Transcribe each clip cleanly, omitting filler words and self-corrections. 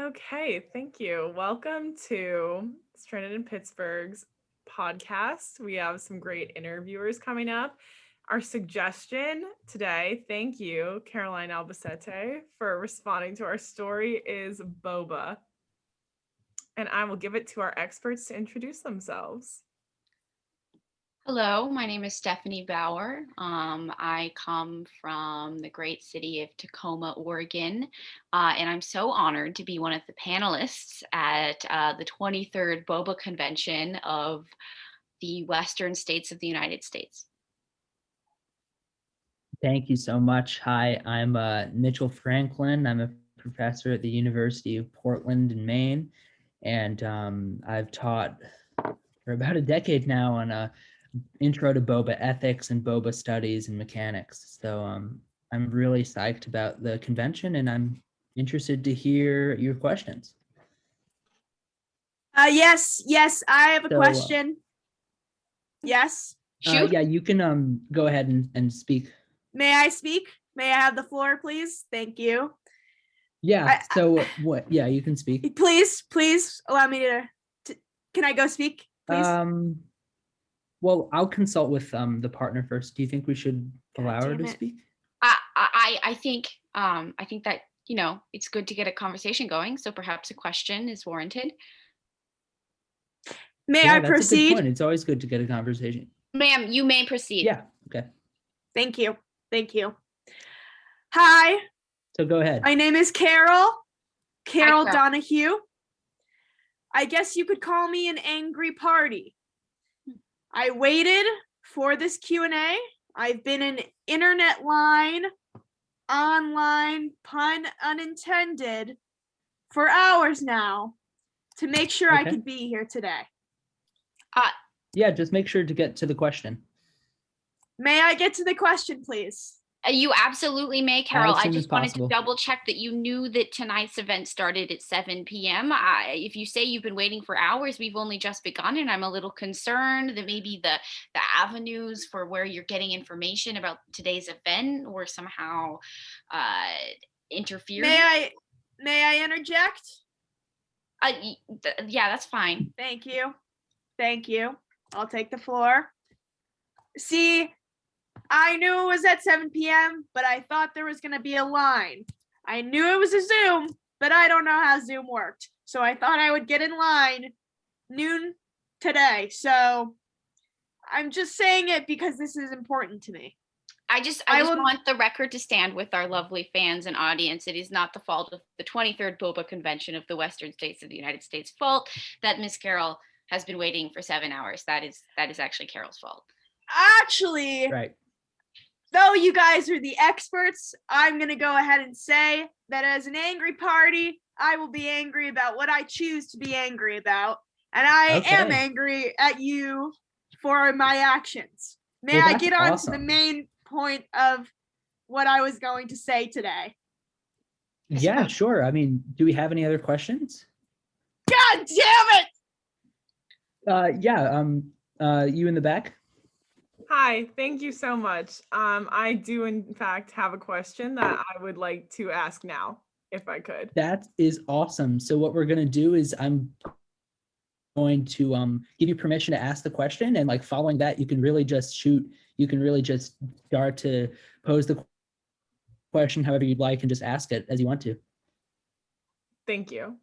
Okay, thank you. Welcome to Stranded in Pittsburgh's podcast. We have some great interviewers coming up. Our suggestion today, thank you, Caroline Albacete, for responding to our story, is boba. And I will give it to our experts to introduce themselves. Hello, my name is Stephanie Bauer. I come from the great city of Tacoma, Oregon, and I'm so honored to be one of the panelists at the 23rd Boba Convention of the Western States of the United States. Thank you so much. Hi, I'm Mitchell Franklin. I'm a professor at the University of Portland in Maine, and I've taught for about a decade now on intro to boba ethics and boba studies and mechanics. So I'm really psyched about the convention, and I'm interested to hear your questions. Yes, I have a question. Yes. Shoot. Yeah, you can go ahead and speak. May I speak? May I have the floor, please? Thank you. Yeah. What? Yeah, you can speak. Please allow me to. Can I go speak, please? Well, I'll consult with the partner first. Do you think we should allow her to speak? I think that it's good to get a conversation going. So perhaps a question is warranted. May I proceed? That's a good point. It's always good to get a conversation. Ma'am, you may proceed. Yeah. Okay. Thank you. Hi. So go ahead. My name is Carol Carol. Donahue. I guess you could call me an angry party. I waited for this Q&A. I've been an internet line, online, pun unintended, for hours now to make sure I could be here today. Yeah, just make sure to get to the question. May I get to the question, please? You absolutely may, Carol. I just wanted possible. to double check that you knew that tonight's event started at 7 p.m. If you say you've been waiting for hours, we've only just begun, and I'm a little concerned that maybe the avenues for where you're getting information about today's event were somehow interfered. May I interject? Yeah, that's fine. Thank you. I'll take the floor. See, I knew it was at 7 p.m., but I thought there was going to be a line. I knew it was a Zoom, but I don't know how Zoom worked. So I thought I would get in line noon today. So I'm just saying it because this is important to me. I just want the record to stand with our lovely fans and audience. It is not the fault of the 23rd Boba Convention of the Western States of the United States fault that Miss Carol has been waiting for 7 hours. That is actually Carol's fault. Actually, right. Though you guys are the experts, I'm going to go ahead and say that as an angry party, I will be angry about what I choose to be angry about. And I am angry at you for my actions. May I get on to the main point of what I was going to say today? Yeah, sure. I mean, do we have any other questions? God damn it! You in the back? Hi, thank you so much. I do in fact have a question that I would like to ask now, if I could. That is awesome. So what we're gonna do is I'm going to give you permission to ask the question, and like following that, you can really just start to pose the question however you'd like and just ask it as you want to. Thank you.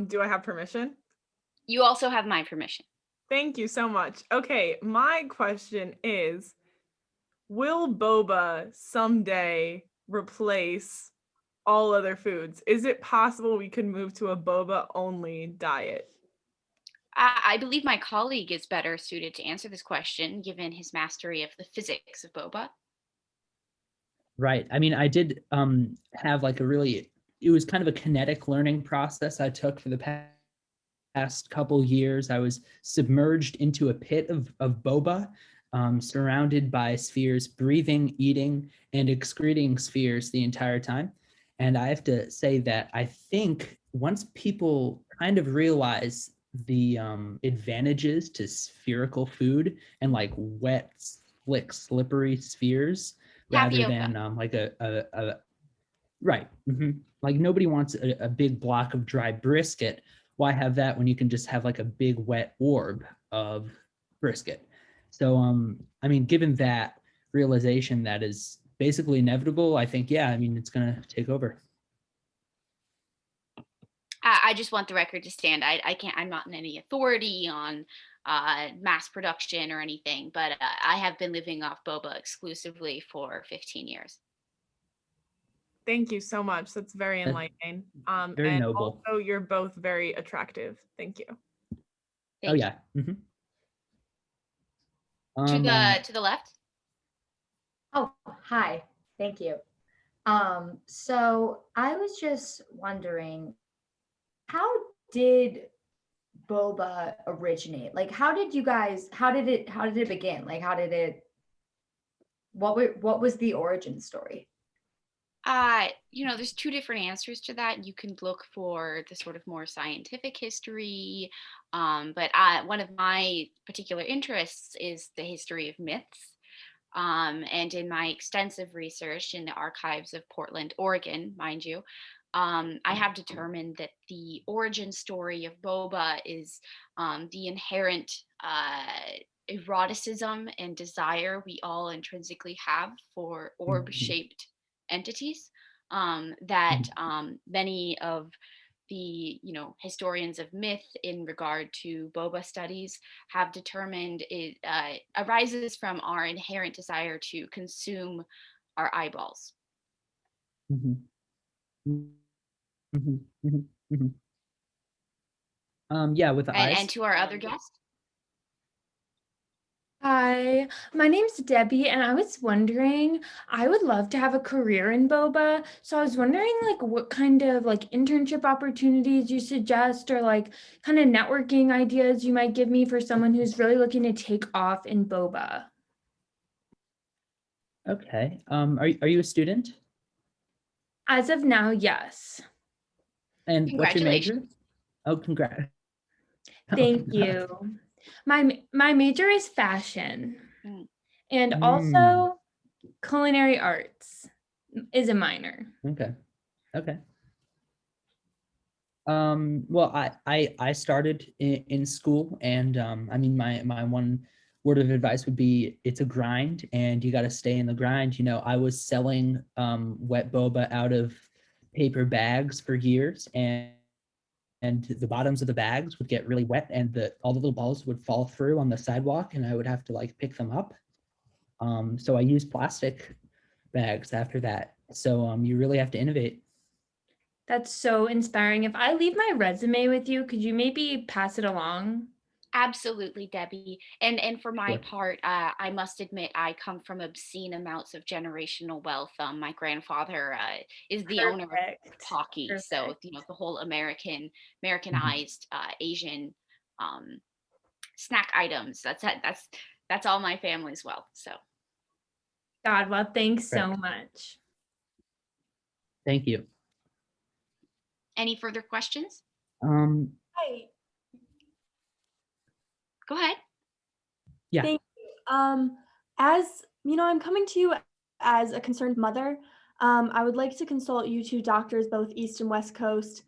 Do I have permission? You also have my permission. Thank you so much. Okay, my question is, will boba someday replace all other foods? Is it possible we could move to a boba only diet? I believe my colleague is better suited to answer this question, given his mastery of the physics of boba. Right. I mean, I did have like it was kind of a kinetic learning process I took for the past couple years. I was submerged into a pit of boba, surrounded by spheres, breathing, eating, and excreting spheres the entire time. And I have to say that I think once people kind of realize the advantages to spherical food and like wet, slick, slippery spheres, rather than like a Right. Like nobody wants a big block of dry brisket. Why have that when you can just have like a big wet orb of brisket? So I mean, given that realization that is basically inevitable, I think, yeah, I mean, it's gonna take over. I just want the record to stand. I can't. I'm not in any authority on mass production or anything, but I have been living off boba exclusively for 15 years. Thank you so much. That's very That's enlightening. very And noble. also you're both very attractive. Thank you. Oh Thank yeah. you. Um, To the left. Oh, hi. Thank you. So I was just wondering, how did boba originate? Like, how did it begin? Like, what was the origin story? There's two different answers to that. You can look for the sort of more scientific history, but one of my particular interests is the history of myths. And in my extensive research in the archives of Portland, Oregon, mind you, I have determined that the origin story of boba is the inherent eroticism and desire we all intrinsically have for orb-shaped entities, that many of the historians of myth in regard to boba studies have determined it arises from our inherent desire to consume our eyeballs. mhm, mhm, mhm, mhm. Yeah, with the And eyes. to our other guest. Hi, my name's Debbie, and I was wondering, I would love to have a career in boba. So I was wondering, like, what kind of like internship opportunities you suggest, or like kind of networking ideas you might give me for someone who's really looking to take off in boba. Okay. Are you a student? As of now, yes. And what's your major? Congratulations. Oh, congrats. Thank you. My major is fashion, Mm. and also culinary arts is a minor. Okay. Okay. Well, I started in school, and I mean, my one word of advice would be it's a grind, and you got to stay in the grind. I was selling wet boba out of paper bags for years, and the bottoms of the bags would get really wet, and all the little balls would fall through on the sidewalk, and I would have to like pick them up. So I used plastic bags after that. So you really have to innovate. That's so inspiring. If I leave my resume with you, could you maybe pass it along? Absolutely, Debbie. And for my Sure. part, I must admit I come from obscene amounts of generational wealth. My grandfather is the owner of Perfect. Talkie, so Perfect. the whole Americanized Asian snack items. That's all my family's wealth. So God, well, thanks so Correct. much. Thank you. any further questions? Hi, Go ahead. Yeah. thank you. As you know, I'm coming to you as a concerned mother. I would like to consult you two doctors, both East and West Coast.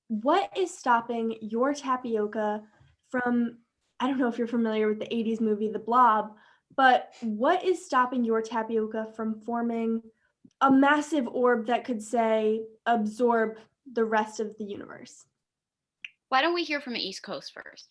What is stopping your tapioca from, I don't know if you're familiar with the 80s movie The Blob, but what is stopping your tapioca from forming a massive orb that could, say, absorb the rest of the universe? Why don't we hear from the East Coast first?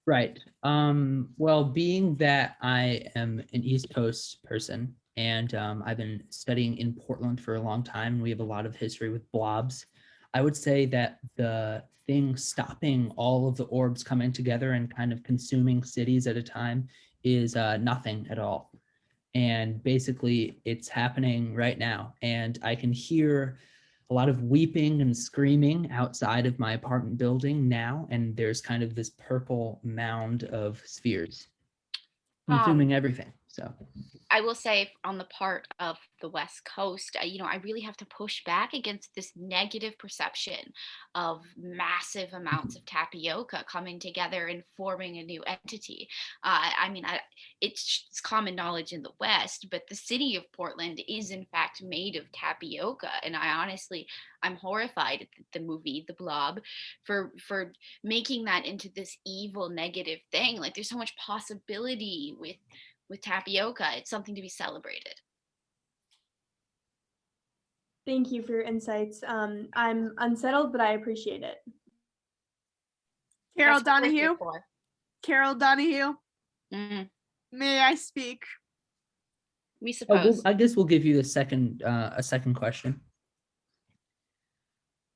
Right. Well, being that I am an East Coast person, and I've been studying in Portland for a long time, we have a lot of history with blobs. I would say that the thing stopping all of the orbs coming together and kind of consuming cities at a time is nothing at all. And basically, it's happening right now. And I can hear a lot of weeping and screaming outside of my apartment building now, and there's kind of this purple mound of spheres consuming everything. So I will say on the part of the West Coast, I really have to push back against this negative perception of massive amounts of tapioca coming together and forming a new entity. It's common knowledge in the West, but the city of Portland is in fact made of tapioca. And I'm horrified at the movie The Blob for making that into this evil negative thing. Like there's so much possibility with tapioca. It's something to be celebrated. Thank you for your insights. I'm unsettled, but I appreciate it. Carol That's what we're here Donahue. for. Carol Donahue, Mhm. may I speak? We oh, suppose. I guess we'll give you a second question.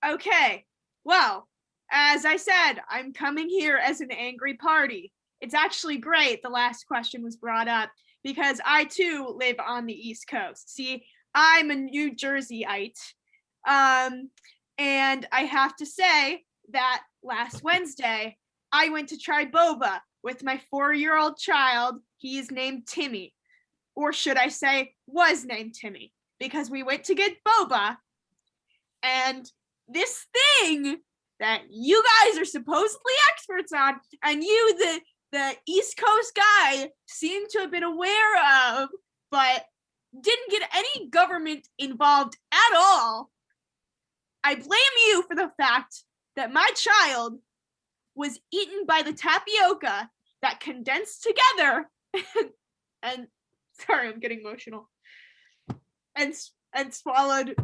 Okay. Well, as I said, I'm coming here as an angry party. It's actually great the last question was brought up because I too live on the East Coast. See, I'm a New Jerseyite. And I have to say that last Wednesday, I went to try boba with my 4-year-old child. He's named Timmy. Or should I say, was named Timmy. Because we went to get boba, and this thing that you guys are supposedly experts on, and you, the East Coast guy, seem to have been aware of, but didn't get any government involved at all. I blame you for the fact that my child was eaten by the tapioca that condensed together and sorry, I'm getting emotional, and swallowed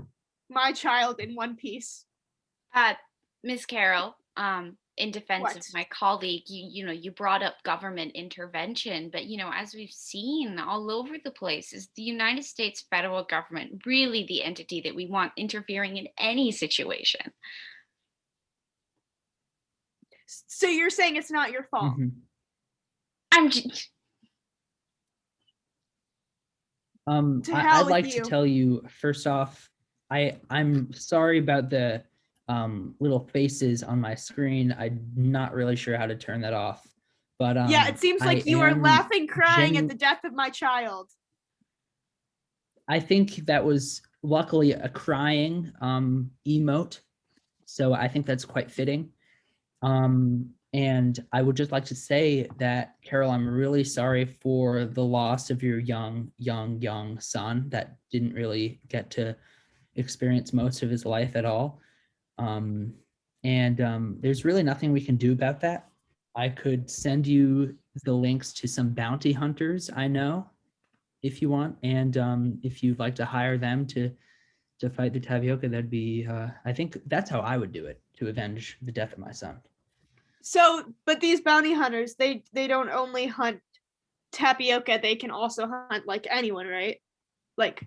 my child in one piece. Ms. Carroll, in defense What? of my colleague, you brought up government intervention, but as we've seen all over the place, is the United States federal government really the entity that we want interfering in any situation? So you're saying it's not your fault? Mhm. I'm just, To hell I'd with like you. to tell you first off, I'm sorry about the little faces on my screen. I'm not really sure how to turn that off. But Yeah, it seems like you are laughing, crying at the death of my child. I think that was luckily a crying emote, so I think that's quite fitting. And I would just like to say that, Carol, I'm really sorry for the loss of your young son that didn't really get to experience most of his life at all. There's really nothing we can do about that. I could send you the links to some bounty hunters I know, if you want, and if you'd like to hire them to fight the tapioca, that'd be. I think that's how I would do it to avenge the death of my son. So, but these bounty hunters, they don't only hunt tapioca, they can also hunt like anyone, right? Like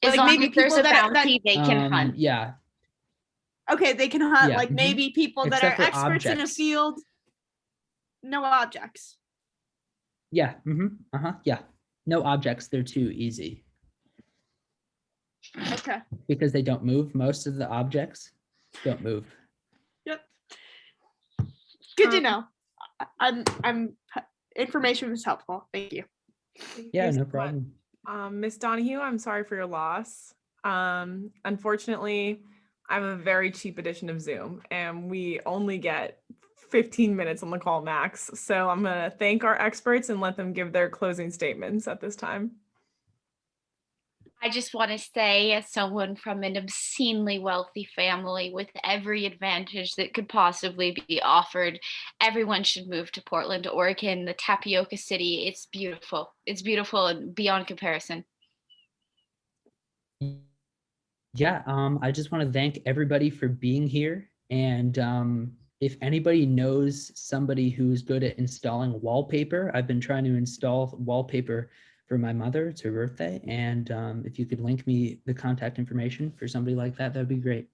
as long maybe as there's people a bounty, they can hunt. Yeah. Okay, they can hunt Yeah, like maybe people that Except are for experts in a objects. field. No objects. Yeah. Yeah. No objects. They're too easy Okay. because they don't move. Most of the objects don't move. Yep. Good to know. I'm information was helpful. Thank you. Thank Yeah, you no so much. problem. Miss Donahue, I'm sorry for your loss. Unfortunately, I have a very cheap edition of Zoom, and we only get 15 minutes on the call max. So I'm going to thank our experts and let them give their closing statements at this time. I just want to say, as someone from an obscenely wealthy family with every advantage that could possibly be offered, everyone should move to Portland, Oregon, the tapioca city. It's beautiful. It's beautiful and beyond comparison. Yeah, I just want to thank everybody for being here. And if anybody knows somebody who's good at installing wallpaper, I've been trying to install wallpaper for my mother. It's her birthday. And if you could link me the contact information for somebody like that, that'd be great.